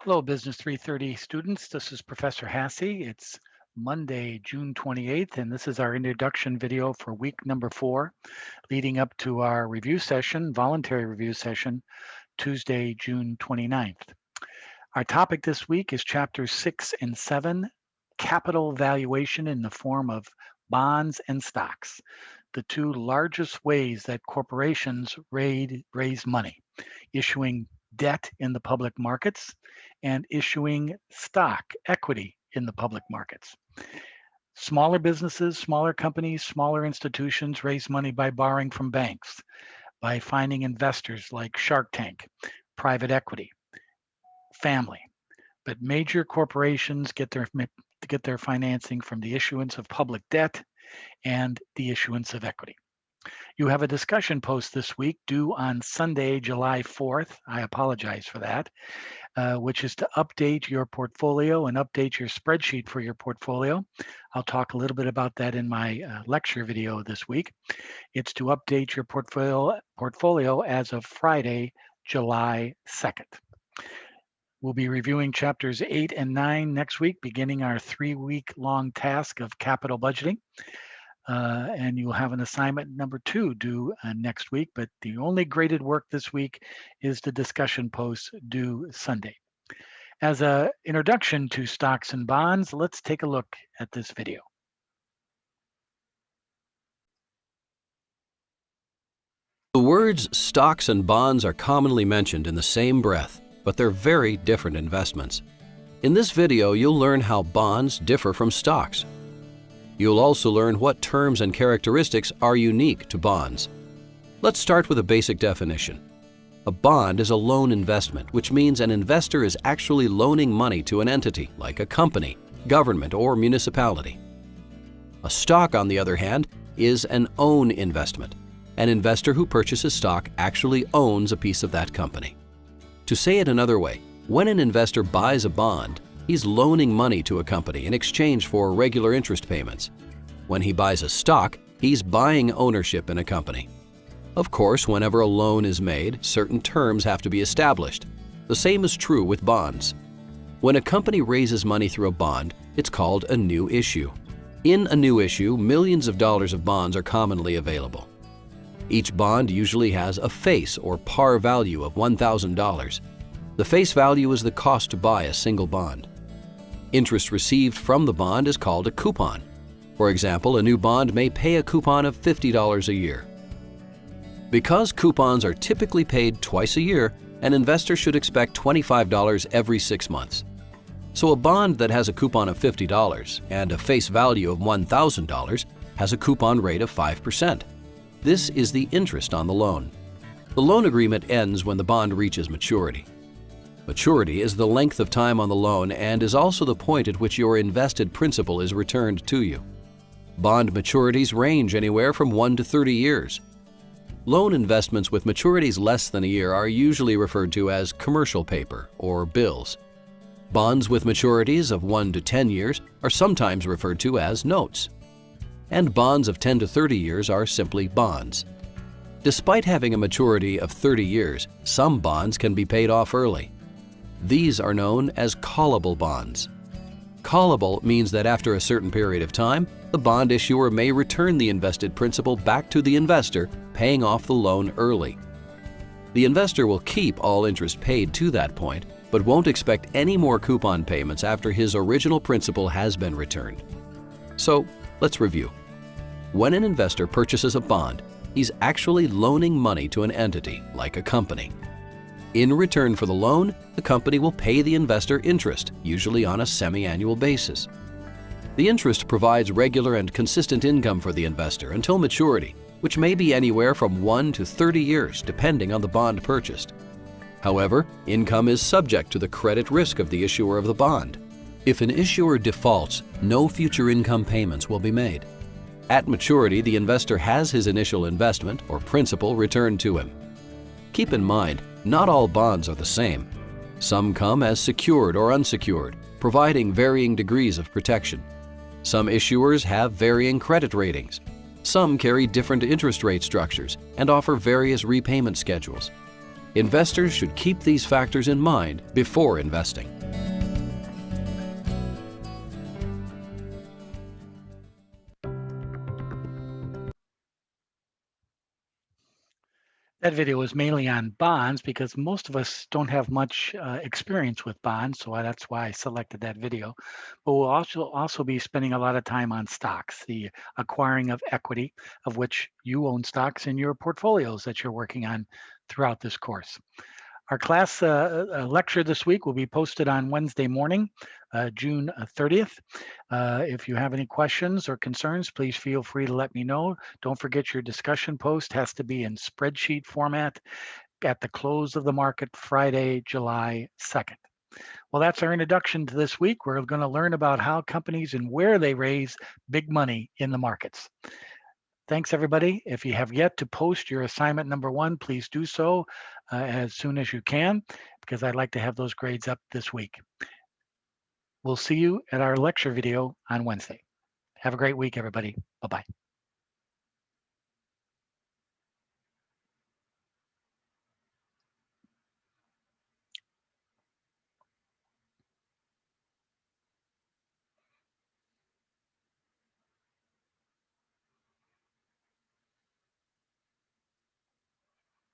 Hello, Business 330 students. This is Professor Hassey. It's Monday, June 28th, and this is our introduction video for week number 4, leading up to our review session, voluntary review session, Tuesday, June 29th. Our topic this week is chapters 6 and 7, capital valuation in the form of bonds and stocks, the two largest ways that corporations raise money, issuing debt in the public markets and issuing stock equity in the public markets. Smaller businesses, smaller companies, smaller institutions raise money by borrowing from banks, by finding investors like Shark Tank, private equity, family. But major corporations get their financing from the issuance of public debt and the issuance of equity. You have a discussion post this week due on Sunday, July 4th. I apologize for that, which is to update your portfolio and update your spreadsheet for your portfolio. I'll talk a little bit about that in my lecture video this week. It's to update your portfolio as of Friday, July 2nd. We'll be reviewing chapters 8 and 9 next week, beginning our 3-week-long task of capital budgeting. And you'll have an assignment number 2 due next week, but the only graded work this week is the discussion post due Sunday. As an introduction to stocks and bonds, let's take a look at this video. The words stocks and bonds are commonly mentioned in the same breath, but they're very different investments. In this video, you'll learn how bonds differ from stocks. You'll also learn what terms and characteristics are unique to bonds. Let's start with a basic definition. A bond is a loan investment, which means an investor is actually loaning money to an entity, like a company, government, or municipality. A stock, on the other hand, is an own investment. An investor who purchases stock actually owns a piece of that company. To say it another way, when an investor buys a bond, he's loaning money to a company in exchange for regular interest payments. When he buys a stock, he's buying ownership in a company. Of course, whenever a loan is made, certain terms have to be established. The same is true with bonds. When a company raises money through a bond, it's called a new issue. In a new issue, millions of dollars of bonds are commonly available. Each bond usually has a face or par value of $1,000. The face value is the cost to buy a single bond. Interest received from the bond is called a coupon. For example, a new bond may pay a coupon of $50 a year. Because coupons are typically paid twice a year, an investor should expect $25 every 6 months. So a bond that has a coupon of $50 and a face value of $1,000 has a coupon rate of 5%. This is the interest on the loan. The loan agreement ends when the bond reaches maturity. Maturity is the length of time on the loan and is also the point at which your invested principal is returned to you. Bond maturities range anywhere from 1 to 30 years. Loan investments with maturities less than a year are usually referred to as commercial paper or bills. Bonds with maturities of 1 to 10 years are sometimes referred to as notes. And bonds of 10 to 30 years are simply bonds. Despite having a maturity of 30 years, some bonds can be paid off early. These are known as callable bonds. Callable means that after a certain period of time, the bond issuer may return the invested principal back to the investor, paying off the loan early. The investor will keep all interest paid to that point, but won't expect any more coupon payments after his original principal has been returned. So, let's review. When an investor purchases a bond, he's actually loaning money to an entity, like a company. In return for the loan, the company will pay the investor interest, usually on a semi-annual basis. The interest provides regular and consistent income for the investor until maturity, which may be anywhere from 1 to 30 years, depending on the bond purchased. However, income is subject to the credit risk of the issuer of the bond. If an issuer defaults, no future income payments will be made. At maturity, the investor has his initial investment or principal returned to him. Keep in mind, not all bonds are the same. Some come as secured or unsecured, providing varying degrees of protection. Some issuers have varying credit ratings. Some carry different interest rate structures and offer various repayment schedules. Investors should keep these factors in mind before investing. That video was mainly on bonds because most of us don't have much experience with bonds, so that's why I selected that video. But we'll also be spending a lot of time on stocks, the acquiring of equity, of which you own stocks in your portfolios that you're working on throughout this course. Our class lecture this week will be posted on Wednesday morning, June 30th. If you have any questions or concerns, please feel free to let me know. Don't forget your discussion post has to be in spreadsheet format at the close of the market Friday, July 2nd. Well, that's our introduction to this week. We're going to learn about how companies and where they raise big money in the markets. Thanks, everybody. If you have yet to post your assignment number 1, please do so as soon as you can, because I'd like to have those grades up this week. We'll see you at our lecture video on Wednesday. Have a great week, everybody. Bye-bye.